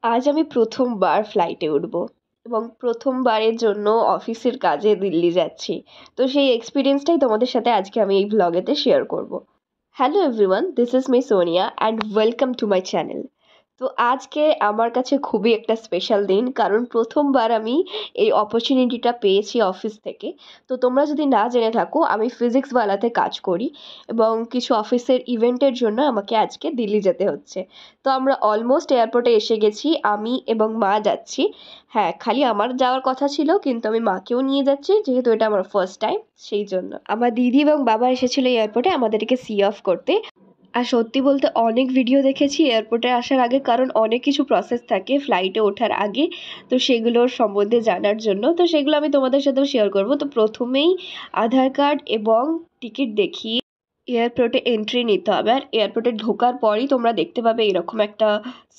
আজ আমি প্রথমবার ফ্লাইটে উঠব এবং প্রথমবারের জন্য অফিসের কাজে দিল্লি যাচ্ছি। তো সেই এক্সপিরিয়েন্সটাই তোমাদের সাথে আজকে আমি এই ভ্লগেতে শেয়ার করব। Hello everyone, this is me Sonia and welcome to my channel. তো আজকে আমার কাছে খুবই একটা স্পেশাল দিন, কারণ প্রথমবার আমি এই অপরচুনিটিটা পেয়েছি অফিস থেকে। তো তোমরা যদি না জেনে থাকো, আমি ফিজিক্সওয়ালাতে কাজ করি এবং কিছু অফিসের ইভেন্টের জন্য আমাকে আজকে দিল্লি যেতে হচ্ছে। তো আমরা অলমোস্ট এয়ারপোর্টে এসে গেছি, আমি এবং মা যাচ্ছি। হ্যাঁ, খালি আমার যাওয়ার কথা ছিল, কিন্তু আমি মাকেও নিয়ে যাচ্ছি যেহেতু এটা আমার ফার্স্ট টাইম, সেই জন্য। আমার দিদি এবং বাবা এসেছিল এয়ারপোর্টে আমাদেরকে সি অফ করতে। আর সত্যি বলতে অনেক ভিডিও দেখেছি এয়ারপোর্টে আসার আগে, কারণ অনেক কিছু প্রসেস থাকে ফ্লাইটে ওঠার আগে। তো সেগুলোর সম্বন্ধে জানার জন্য, তো সেগুলো আমি তোমাদের সাথেও শেয়ার করব। তো প্রথমেই আধার কার্ড এবং টিকিট দেখিয়ে এয়ারপোর্টে এন্ট্রি নিতে হবে। আর এয়ারপোর্টে ঢোকার পরই তোমরা দেখতে পাবে এরকম একটা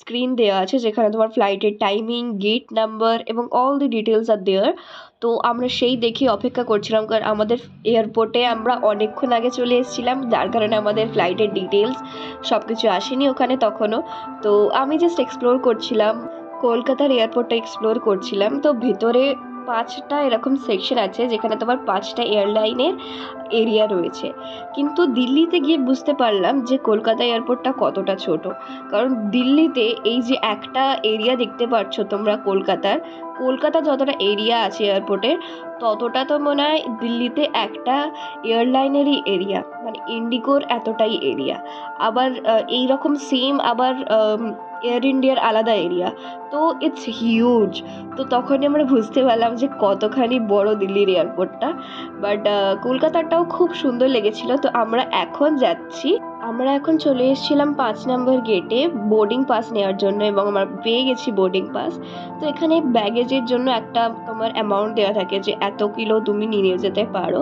স্ক্রিন দেওয়া আছে, যেখানে তোমার ফ্লাইটের টাইমিং, গেট নাম্বার এবং অল দি ডিটেলস আর দেয়ার। তো আমরা সেই দেখে অপেক্ষা করছিলাম, কারণ আমাদের এয়ারপোর্টে আমরা অনেকক্ষণ আগে চলে এসেছিলাম, যার কারণে আমাদের ফ্লাইটের ডিটেলস সব কিছু আসেনি ওখানে তখনও। তো আমি জাস্ট এক্সপ্লোর করছিলাম, কলকাতার এয়ারপোর্টটা এক্সপ্লোর করছিলাম। তো ভিতরে 5টা এরকম সেকশন আছে, যেখানে তোমার 5টা এয়ারলাইনের এরিয়া রয়েছে। কিন্তু দিল্লিতে গিয়ে বুঝতে পারলাম যে কলকাতা এয়ারপোর্টটা কতটা ছোট। কারণ দিল্লিতে এই যে একটা এরিয়া দেখতে পাচ্ছ তোমরা কলকাতা যতটা এরিয়া আছে এয়ারপোর্টের, ততটা তো মনে হয় দিল্লিতে একটা এয়ারলাইনেরই এরিয়া, মানে ইন্ডিগোর এতটাই এরিয়া। আবার এইরকম সেম আবার এয়ার ইন্ডিয়ার আলাদা এরিয়া। তো ইটস হিউজ। তো তখনই আমরা বুঝতে পারলাম যে কতখানি বড় দিল্লির এয়ারপোর্টটা। বাট কলকাতাটাও খুব সুন্দর লেগেছিল। তো আমরা এখন চলে এসেছিলাম 5 নম্বর গেটে বোর্ডিং পাস নেওয়ার জন্য, এবং আমরা পেয়ে গেছি বোর্ডিং পাস। তো এখানে ব্যাগেজের জন্য একটা তোমার অ্যামাউন্ট দেওয়া থাকে যে এত কিলো তুমি নিয়ে যেতে পারো।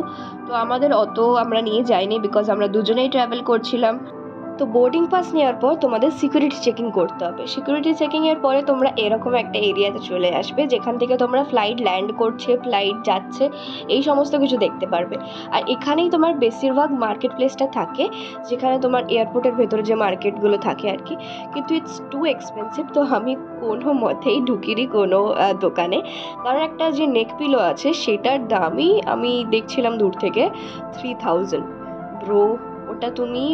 তো আমরা নিয়ে যাইনি, বিকজ আমরা দুজনেই ট্রাভেল করছিলাম। তো বোর্ডিং পাস নেওয়ার পর তোমাদের সিকিউরিটি চেকিং করতে হবে। সিকিউরিটি চেকিংয়ের পরে তোমরা এরকম একটা এরিয়াতে চলে আসবে, যেখান থেকে তোমরা ফ্লাইট ল্যান্ড করছে, ফ্লাইট যাচ্ছে, এই সমস্ত কিছু দেখতে পারবে। আর এখানেই তোমার বেশিরভাগ মার্কেট প্লেসটা থাকে, যেখানে তোমার এয়ারপোর্টের ভেতরে যে মার্কেটগুলো থাকে আর কি। কিন্তু ইটস টু এক্সপেন্সিভ। তো আমি কোনো মতেই ঢুকিনি কোনো দোকানে, কারণ একটা যে নেক পিলো আছে সেটার দামই আমি দেখছিলাম দূর থেকে 3000। ব্রো, ওটা তুমি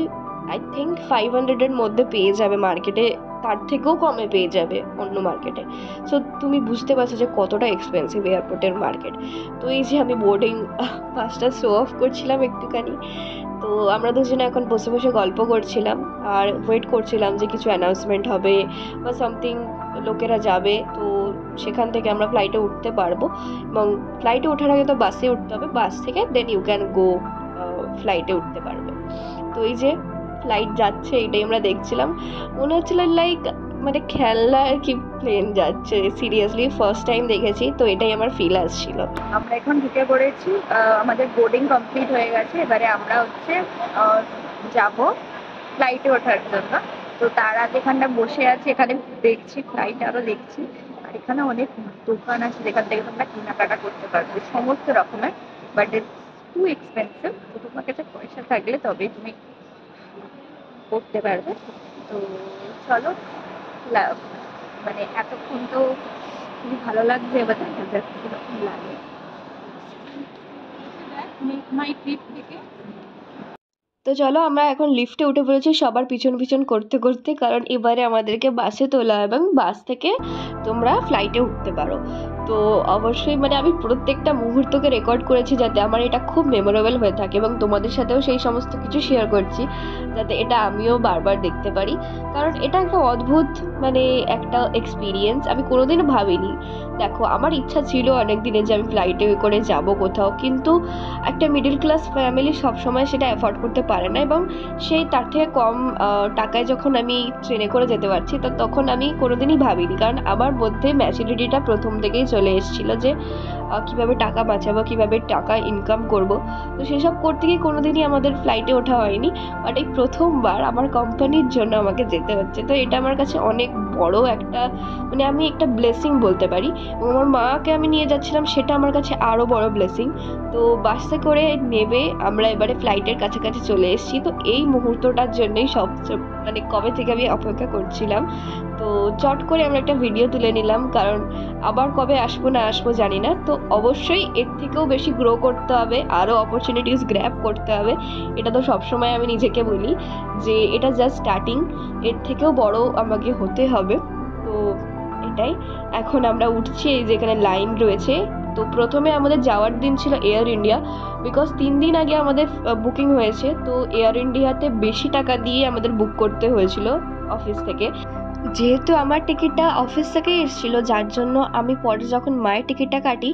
আই থিঙ্ক 500-এর মধ্যে পেয়ে যাবে মার্কেটে, তার থেকেও কমে পেয়ে যাবে অন্য মার্কেটে। সো তুমি বুঝতে পারছো যে কতটা এক্সপেন্সিভ এয়ারপোর্টের মার্কেট। তো এই যে আমি বোর্ডিং পাসটা শো অফ করছিলাম একটুখানি। তো আমরা দুজনে এখন বসে বসে গল্প করছিলাম আর ওয়েট করছিলাম যে কিছু অ্যানাউন্সমেন্ট হবে বা সামথিং, লোকেরা যাবে। তো সেখান থেকে আমরা ফ্লাইটে উঠতে পারবো, এবং ফ্লাইটে ওঠার আগে তো বাসে উঠতে হবে, বাস থেকে দেন ইউ ক্যান গো ফ্লাইটে উঠতে পারবে। তো এই যে ফ্লাইট যাচ্ছে, এটাই আমরা দেখছিলাম। মনে হচ্ছিল লাইক মানে খেলনা আর কি, প্লেন যাচ্ছে। সিরিয়াসলি ফার্স্ট টাইম দেখেছি, তো এটাই আমার ফিল আসছিল। আমরা এখন ঢুকে পড়েছি, আমাদের বোর্ডিং কমপ্লিট হয়ে গেছে। এবারে আমরা যাব ফ্লাইটে ওঠার জন্য। তো তার আগে এখানটা বসে আছি, এখানে দেখছি ফ্লাইট আরও দেখছি। আর এখানে অনেক দোকান আছে যেখান থেকে তোমরা কেনাকাটা করতে পারবে সমস্ত রকমের। But it's too expensive. তো তোমার কাছে পয়সা থাকলে তবেই তুমি করতে পারবে। তো চলো, মানে এতক্ষণ তো খুবই ভালো লাগছে, এবার দেখা যাক কিরকম লাগে। মাই ট্রিপ থেকে তো চলো, আমরা এখন লিফটে উঠে পড়েছি সবার পিছন পিছন করতে করতে, কারণ এবারে আমাদেরকে বাসে তোলা এবং বাস থেকে তোমরা ফ্লাইটে উঠতে পারো। তো অবশ্যই মানে আমি প্রত্যেকটা মুহূর্তকে রেকর্ড করেছি, যাতে আমার এটা খুব মেমোরেবল হয়ে থাকে, এবং তোমাদের সাথেও সেই সমস্ত কিছু শেয়ার করছি, যাতে এটা আমিও বারবার দেখতে পারি। কারণ এটা একটা অদ্ভুত মানে একটা এক্সপিরিয়েন্স, আমি কোনোদিনও ভাবিনি। দেখো, আমার ইচ্ছা ছিল অনেক দিনে যে আমি ফ্লাইটে করে যাব কোথাও, কিন্তু একটা মিডল ক্লাস ফ্যামিলি সবসময় সেটা অ্যাফোর্ড করতে পারে না, এবং সেই তার থেকে কম টাকায় যখন আমি ট্রেনে করে যেতে পারছি, তো তখন আমি কোনোদিনই ভাবিনি, কারণ আমার মধ্যে ম্যাচুরিটিটা প্রথম থেকেই চলে এসেছিলো যে কীভাবে টাকা বাঁচাবো, কীভাবে টাকা ইনকাম করব। তো সেসব করতে গিয়ে কোনো দিনই আমাদের ফ্লাইটে ওঠা হয়নি, বাট এই প্রথমবার আমার কোম্পানির জন্য আমাকে যেতে হচ্ছে। তো এটা আমার কাছে অনেক বড় একটা, মানে আমি একটা ব্লেসিং বলতে পারি। এবং আমার মাকে আমি নিয়ে যাচ্ছিলাম, সেটা আমার কাছে আরও বড় ব্লেসিং। তো বাসে করে নেবে আমরা এবারে ফ্লাইটের কাছাকাছি চলে এসেছি। তো এই মুহূর্তটার জন্যই মানে কবে থেকে আমি অপেক্ষা করছিলাম। তো চট করে আমরা একটা ভিডিও তুলে নিলাম, কারণ আবার কবে আসবো না আসবো জানি না। তো অবশ্যই এর থেকেও বেশি গ্রো করতে হবে, আরও অপরচুনিটিস গ্র্যাব করতে হবে। এটা তো সবসময় আমি নিজেকে বলি যে এটা জাস্ট স্টার্টিং, এর থেকেও বড় আমাকে হতে হবে। তো এটাই, এখন আমরা উঠছি, এই যেখানে লাইন রয়েছে। তো প্রথমে আমাদের যাওয়ার দিন ছিল এয়ার ইন্ডিয়া, বিকজ 3 দিন আগে আমাদের বুকিং হয়েছে। তো এয়ার ইন্ডিয়াতে বেশি টাকা দিয়ে আমাদের বুক করতে হয়েছিল অফিস থেকে। যেহেতু আমার টিকিটটা অফিস থেকেই এসেছিলো, যার জন্য আমি পরে যখন মায়ের টিকিটটা কাটি,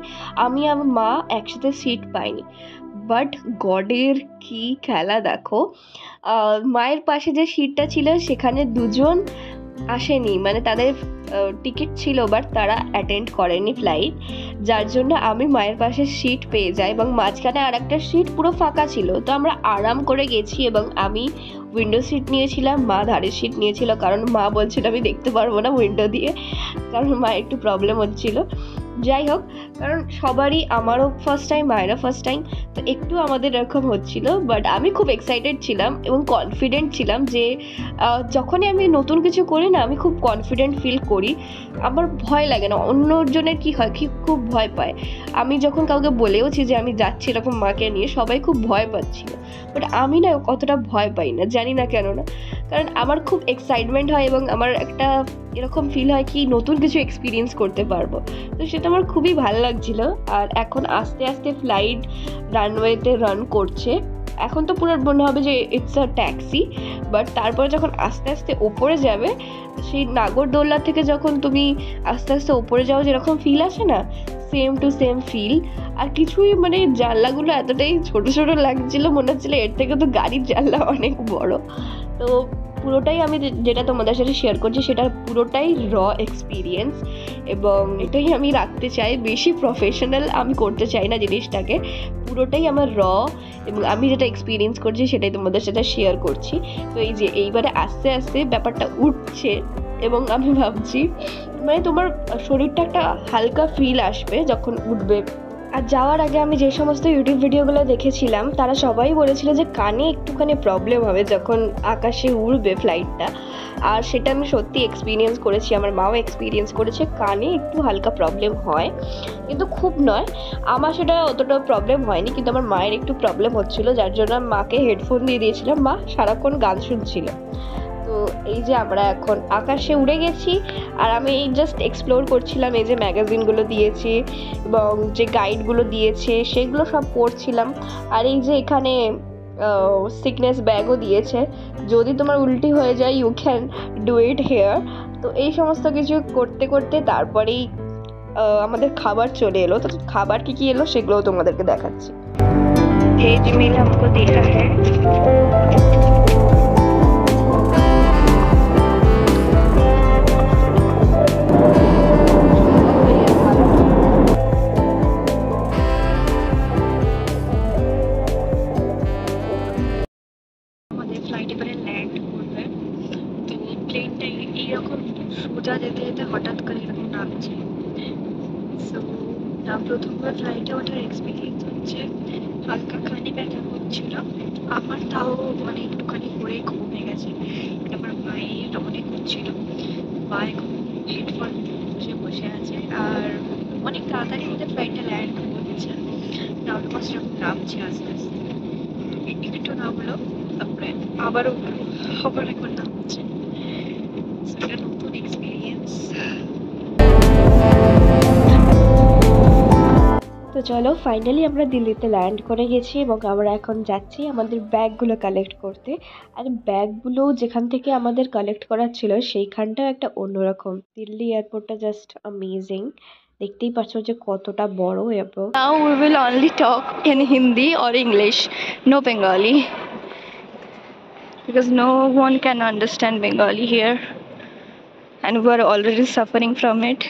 আমি আর মা একসাথে সিট পাইনি। বাট গডের কি খেলা দেখো, মায়ের পাশে যে সিটটা ছিল সেখানে দুজন আসেনি, মানে তাদের টিকিট ছিল বাট তারা অ্যাটেন্ড করেনি ফ্লাইট, যার জন্য আমি মায়ের পাশে সিট পেয়ে যাই এবং মাঝখানে আর একটা সিট পুরো ফাঁকা ছিল। তো আমরা আরাম করে গেছি এবং আমি উইন্ডো সিট নিয়েছিলাম, মা ধারের সিট নিয়েছিল, কারণ মা বলছিল আমি দেখতে পারবো না উইন্ডো দিয়ে, কারণ মায়ের একটু প্রবলেম হচ্ছিল। যাই হোক, কারণ সবারই, আমারও ফার্স্ট টাইম, মায়েরও ফার্স্ট টাইম, তো একটু আমাদের এরকম হচ্ছিল। বাট আমি খুব এক্সাইটেড ছিলাম এবং কনফিডেন্ট ছিলাম যে যখনই আমি নতুন কিছু করি না, আমি খুব কনফিডেন্ট ফিল করি, আমার ভয় লাগে না। অন্যজনের কী হয়, কি খুব ভয় পায়। আমি যখন কাউকে বলেওছি যে আমি যাচ্ছি এরকম মাকে নিয়ে, সবাই খুব ভয় পাচ্ছিল, বাট আমি না কতটা ভয় পাই না, জানি না কেন না, কারণ আমার খুব এক্সাইটমেন্ট হয় এবং আমার একটা এরকম ফিল হয় কি নতুন কিছু এক্সপিরিয়েন্স করতে পারবো। তো সেটা আমার খুবই ভালো লাগছিল। আর এখন আস্তে আস্তে ফ্লাইট রানওয়েতে রান করছে। এখন তো পুরো মনে হবে যে ইটস আ ট্যাক্সি, বাট তারপরে যখন আস্তে আস্তে ওপরে যাবে, সেই নাগরদোল্লা থেকে যখন তুমি আস্তে আস্তে ওপরে যাও যেরকম ফিল আসে না, সেম টু সেম ফিল। আর কিছুই, মানে জানলাগুলো এতটাই ছোট ছোট লাগছিল, মনে হচ্ছিল এর থেকে তো গাড়ির জানলা অনেক বড়। তো পুরোটাই আমি যেটা তোমাদের সাথে শেয়ার করছি সেটা পুরোটাই র এক্সপিরিয়েন্স, এবং এটাই আমি রাখতে চাই। বেশি প্রফেশনাল আমি করতে চাই না জিনিসটাকে, পুরোটাই আমার র, এবং আমি যেটা এক্সপিরিয়েন্স করছি সেটাই তোমাদের সাথে শেয়ার করছি। তো এই যে এইবারে আস্তে আস্তে ব্যাপারটা উঠছে এবং আমি ভাবছি, মানে তোমার শরীরটা একটা হালকা ফিল আসবে যখন উঠবে। আর যাওয়ার আগে আমি যে সমস্ত ইউটিউব ভিডিওগুলো দেখেছিলাম, তারা সবাই বলেছিল যে কানে একটুখানি প্রবলেম হবে যখন আকাশে উড়বে ফ্লাইটটা। আর সেটা আমি সত্যি এক্সপিরিয়েন্স করেছি, আমার মাও এক্সপিরিয়েন্স করেছে, কানে একটু হালকা প্রবলেম হয়, কিন্তু খুব নয়। আমার সেটা অতটা প্রবলেম হয়নি, কিন্তু আমার মায়ের একটু প্রবলেম হচ্ছিল, যার জন্য মাকে হেডফোন দিয়ে দিয়েছিলাম, মা সারাক্ষণ গান শুনছিল। তো এই যে আমরা এখন আকাশে উড়ে গেছি, আর আমি এই জাস্ট এক্সপ্লোর করছিলাম, এই যে ম্যাগাজিনগুলো দিয়েছে এবং যে গাইডগুলো দিয়েছে সেগুলো সব পড়ছিলাম। আর এই যে এখানে সিকনেস ব্যাগও দিয়েছে, যদি তোমার উল্টি হয়ে যায় you can do it here. তো এই সমস্ত কিছু করতে করতে তারপরেই আমাদের খাবার চলে এলো। তো খাবার কী কী এলো সেগুলোও তোমাদেরকে দেখাচ্ছি। ভেজ মিল हमको दिया है, ফ্লাইটে করে ল্যান্ড করবে। তো প্লেনটা এইরকম সোজা যেতে যেতে হঠাৎ করে এরকম নামছে। সো প্রথমবার ফ্লাইটে ওঠার এক্সপিরিয়েন্স হচ্ছে, হালকা খানি ব্যথা হচ্ছিল আমার, তাও মানে একটুখানি করে কমে গেছে। আমার মায়ের অনেক হচ্ছিল, মা এখন হেডফোন বসে বসে আছে। আর অনেক তাড়াতাড়ি আমাদের ফ্লাইটটা ল্যান্ড করছে, অলমোস্ট এরকম নামছে আস্তে আস্তে। একটু নামলো, তারপরে আবারও আবার এখন নামছে। এটা নতুন এক্সপিরিয়েন্স। তো চলো, ফাইনালি আমরা দিল্লিতে ল্যান্ড করে গেছি এবং আমরা এখন যাচ্ছি আমাদের ব্যাগগুলো কালেক্ট করতে। আর ব্যাগগুলো যেখান থেকে আমাদের কালেক্ট করার ছিল সেইখানটাও একটা অন্যরকম। দিল্লি এয়ারপোর্টটা জাস্ট অ্যামেজিং, দেখতেই পাচ্ছ যে কতটা বড় airport. Now we will only talk in Hindi or English, no Bengali, because no one can understand Bengali here and we are already suffering from it.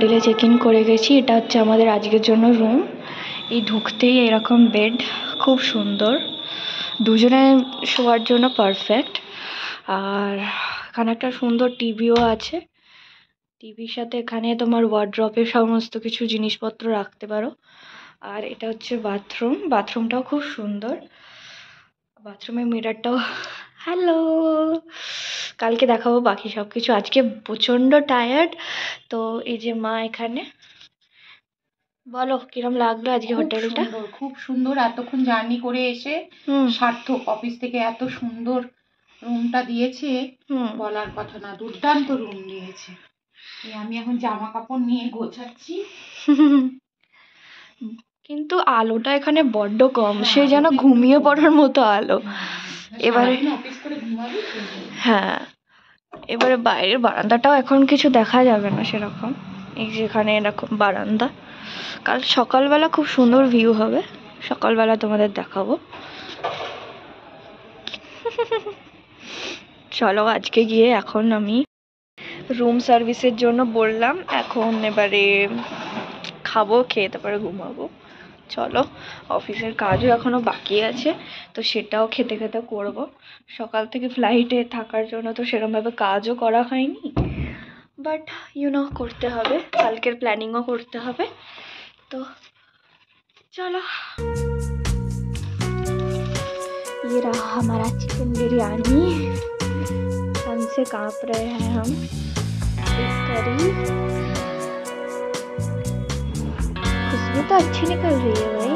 হোটেলে চেক ইন করে গেছি। এটা হচ্ছে আমাদের আজকের জন্য রুম। এই ঢুকতেই এরকম বেড, খুব সুন্দর, দুজনে শোয়ার জন্য পারফেক্ট। আর এখানে একটা সুন্দর টিভিও আছে। টিভির সাথে এখানে তোমার ওয়ার্ড্রপে সমস্ত কিছু জিনিসপত্র রাখতে পারো। আর এটা হচ্ছে বাথরুম। বাথরুমটাও খুব সুন্দর। বাথরুমের মিররটাও, হ্যালো, কালকে দেখাবো বাকি সব কিছু। আজকে প্রচণ্ড টায়ার্ড। তো এই যে মা এখানে, বলো কিরম লাগলো আজকে হোটেলটা? খুব সুন্দর। এতক্ষণ জার্নি করে এসে সার্থক। অফিস থেকে এত সুন্দর রুমটা দিয়েছে, বলার কথা না। দুর্দান্ত রুম দিয়েছে। আমি এখন জামা কাপড় নিয়ে গোছাচ্ছি। কিন্তু আলোটা এখানে বড্ড কম, সে যেন ঘুমিয়ে পড়ার মতো আলো। এবারে অফিস করে ঘুমাবি? হ্যাঁ, এবারে বাইরের বারান্দাটাও এখন কিছু দেখা যাবে না সেরকম। এই যেখানে এরকম বারান্দা, কাল সকালবেলা খুব সুন্দর ভিউ হবে, সকালবেলা তোমাদের দেখাবো। চলো আজকে গিয়ে এখন আমি রুম সার্ভিসের জন্য বললাম, এখন এবারে খাবো, খেয়ে তারপরে ঘুমাবো। চলো, অফিসের কাজও এখনো বাকি আছে, তো সেটাও খেতে খেতে করব। সকাল থেকে ফ্লাইটে থাকার জন্য তো সেরকমভাবে কাজও করা হয়নি, বাট করতে হবে, কালকের প্ল্যানিংও করতে হবে। তো चलो, ये रहा हमारा चिकन बिरयानी। हमसे कांप रहे हैं हम। फिश करी, खुशबू तो अच्छी निकल रही है भाई।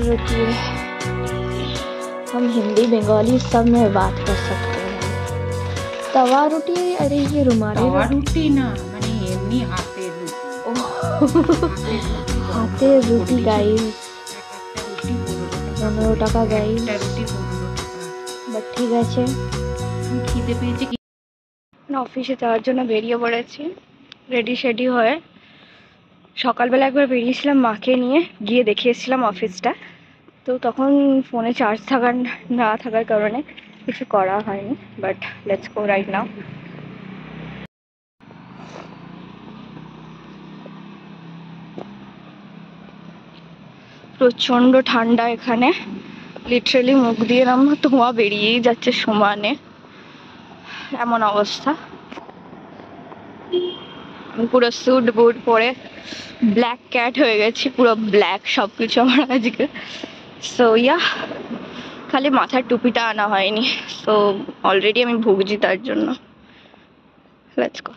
रोटी, हम हिंदी बंगाली सब में बात कर सकते हैं। तवा रोटी, अरे ये रुमाली रोटी ना, মানে এমনি হাতের রুটি। হাতের রুটি গাইস, 15 টাকা গাইস, বাট ঠিক আছে। খিদে পেয়েছে। অফিসে যাওয়ার জন্য বেরিয়ে পড়েছি রেডি শেডি হয়ে। সকালবেলা একবার বেরিয়েছিলাম মাকে নিয়ে, গিয়ে দেখে এসেছিলাম অফিসটা, তো তখন ফোনে চার্জ না থাকার কারণে কিছু করা হয়নি, but let's go right now. প্রচণ্ড ঠান্ডা এখানে, লিটারালি মুখ দিয়ে এরকম ধোঁয়া বেরিয়েই যাচ্ছে সমানে, এমন অবস্থা। পুরো স্যুট বুট পরে ব্ল্যাক ক্যাট হয়ে গেছি, পুরো ব্ল্যাক সব কিছু আমার আজকে। সো ইয়া, খালি মাথার টুপিটা আনা হয়নি, সো অলরেডি আমি ভুগছি তার জন্য। Let's go.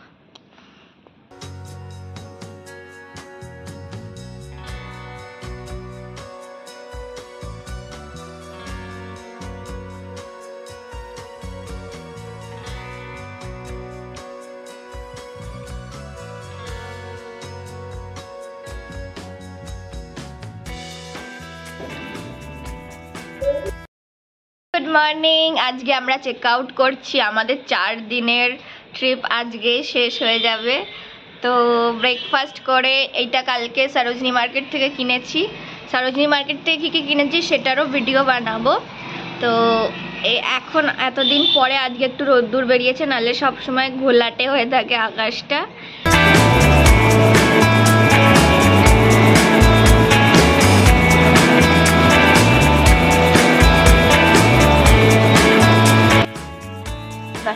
Good morning. আজকে আমরা চেক আউট করছি, আমাদের 4 দিনের ট্রিপ আজকে শেষ হয়ে যাবে। তো ব্রেকফাস্ট করে, এইটা কালকে সরোজিনী মার্কেট থেকে কিনেছি। সরোজিনী মার্কেট থেকে কী কী কিনেছি সেটারও ভিডিও বানাবো। তো এখন এতদিন পরে আজকে একটু রোদ্দুর বেরিয়েছে, নাহলে সবসময় ঘোলাটে হয়ে থাকে আকাশটা।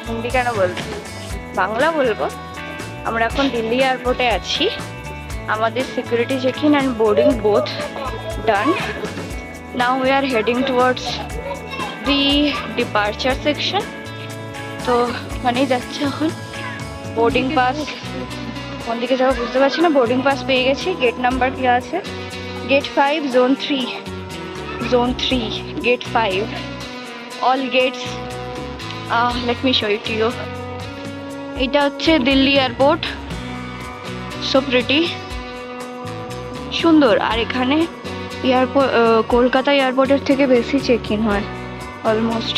হিন্দি কেন বলছি, বাংলা বলবো। আমরা এখন দিল্লি এয়ারপোর্টে আছি, আমাদের security checking and boarding both done. Now we are heading towards the departure section. তো ওখানেই যাচ্ছে এখন। বোর্ডিং পাস কোন দিকে যাবো বুঝতে পারছি না। বোর্ডিং পাস পেয়ে গেছি। গেট নাম্বার কি আছে? Gate 5 zone 3, zone 3 gate 5, all gates. let me show it to you. এটা হচ্ছে দিল্লি এয়ারপোর্ট, সো প্রিটি, সুন্দর। আর এখানে এয়ারপোর্ট কলকাতা এয়ারপোর্টের থেকে বেশি চেক ইন হয় almost.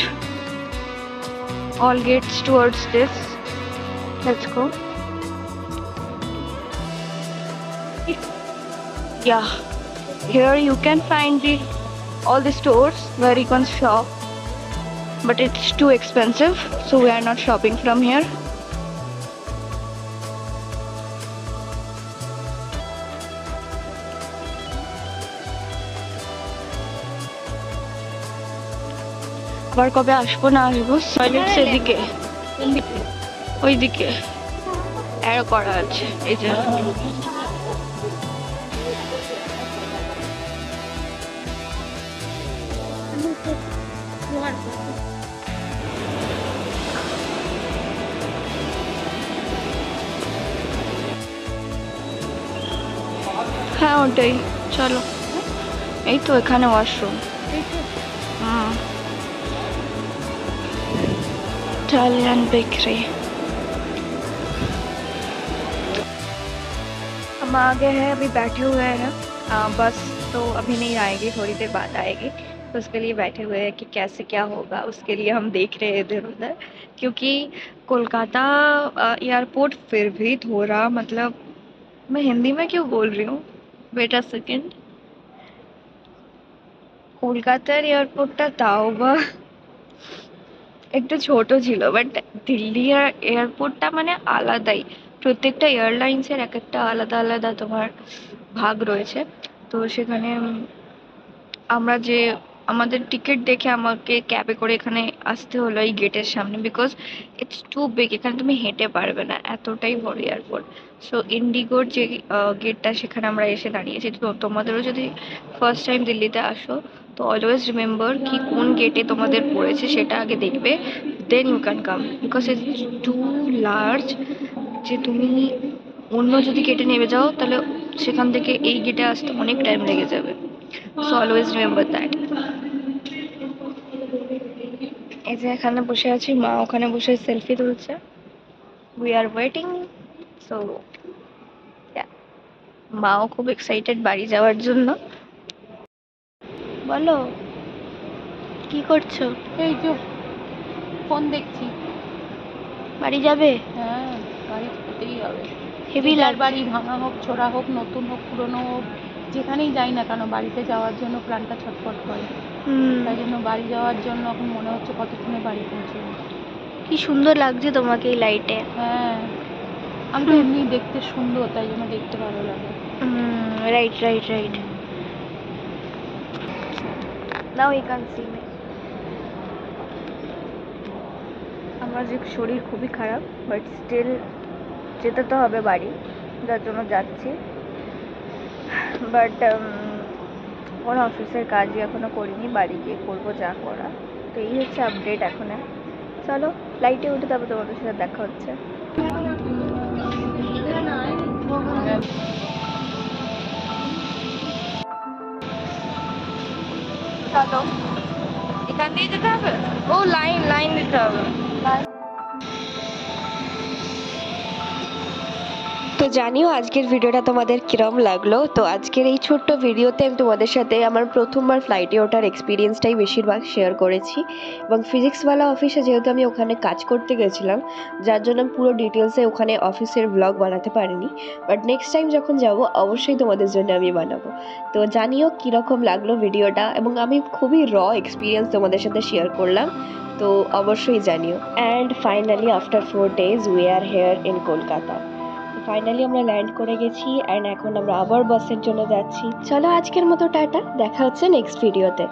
all gates towards this. Let's go. Yeah, here you can find all the stores where you can shop, but it's too expensive, so we are not shopping from here. আবার কবে আসবো না আসবো। Toilet সেদিকে, ওইদিকে arrow করা আছে, এই যে। হ্যাঁ ওটাই, চলো। এই তো এখানে ওয়াশরুম। हाँ इटालियन बेकरी। हम आ गए हैं, अभी बैठे हुए हैं। बस तो अभी नहीं आएगी, थोड़ी देर बाद आएगी, तो उसके लिए बैठे हुए हैं कि कैसे क्या होगा, उसके लिए हम देख रहे हैं इधर उधर। क्योंकि कोलकाता एयरपोर्ट फिर भी थोड़ा, मतलब मैं हिंदी में क्यों बोल रही हूँ, वेट अ सेकेंड। কলকাতার এয়ারপোর্টটা তাও বা একটু ছোট ছিল, বাট দিল্লি এয়ারপোর্টটা মানে আলাদাই। প্রত্যেকটা এয়ারলাইন্সের এক একটা আলাদা আলাদা তোমার ভাগ রয়েছে। তো সেখানে আমরা যে আমাদের টিকিট দেখে আমাকে ক্যাবে করে এখানে আসতে হলো এই গেটের সামনে, বিকজ ইটস টু বিগ, এখানে তুমি হেঁটে পারবে না, এতটাই বড় এয়ারপোর্ট। সো ইন্ডিগোর যে গেটটা, সেখানে আমরা এসে দাঁড়িয়েছি। তো তোমাদেরও যদি ফার্স্ট টাইম দিল্লিতে আসো, তো অলওয়েজ রিমেম্বার কি কোন গেটে তোমাদের পড়েছে সেটা আগে দেখবে, then you can come, because it's too large. যে তুমি অন্য যদি গেটে নেমে যাও, তাহলে সেখান থেকে এই গেটে আসতে অনেক টাইম লেগে যাবে। So always remember that. এই যে এখানে বসে আছি, মা ওখানে বসে সেলফি তুলছে। We are waiting. সো মাও খুব এক্সাইটেড বাড়ি যাওয়ার জন্য। বলো কি করছো? এই যে ফোন দেখছি। বাড়ি যাবে? হ্যাঁ, বাড়ি যেতেই হবে। হেভি যার বাড়ি ভাঙা হোক, ছোড়া হোক, নতুন হোক, পুরনো হোক, যেখানেই যাই না কেন, বাড়িতে যাওয়ার জন্য প্রাণটা ছটফট করে। তাই জন্য বাড়ি যাওয়ার জন্য এখন মনে হচ্ছে কতক্ষণে বাড়ি পৌঁছবো। কি সুন্দর লাগছে তোমাকে এই লাইটে। হ্যাঁ, আমি তো এমনি দেখতে সুন্দর, তাই জন্য দেখতে ভালো লাগে। Right right right. Now you can see me. আমার যে শরীর খুবই খারাপ, বাট স্টিল যেতে তো হবে বাড়ি, যার জন্য যাচ্ছি। বাট কোনো অফিসের কাজই এখনো করিনি, বাড়ি গিয়ে করবো যা করা। তো এই হচ্ছে আপডেট এখন। চলো ফ্লাইটে উঠে তারপর তোমাদের সাথে দেখা হচ্ছে। চলো, এখান দিয়ে যেতে হবে। ও লাইন লাইন দিতে হবে। তো জানিও আজকের ভিডিওটা তোমাদের কিরম লাগলো। তো আজকের এই ছোট্ট ভিডিওতে আমি তোমাদের সাথে আমার প্রথমবার ফ্লাইটে ওঠার এক্সপিরিয়েন্সটাই বেশিরভাগ শেয়ার করেছি, এবং ফিজিক্সওয়ালা অফিসে যেহেতু আমি ওখানে কাজ করতে গেছিলাম, যার জন্য আমি পুরো ডিটেলসে ওখানে অফিসের ব্লগ বানাতে পারিনি। বাট নেক্সট টাইম যখন যাব অবশ্যই তোমাদের জন্য আমি বানাবো। তো জানিও কীরকম লাগলো ভিডিওটা, এবং আমি খুবই এক্সপিরিয়েন্স তোমাদের সাথে শেয়ার করলাম, তো অবশ্যই জানিও। And finally after 4 days we are here in Kolkata. Finally আমরা ল্যান্ড করে গেছি, অ্যান্ড এখন আমরা আবার বাসের জন্য যাচ্ছি। চলো আজকের মতো টাটা, দেখা হচ্ছে নেক্সট ভিডিওতে।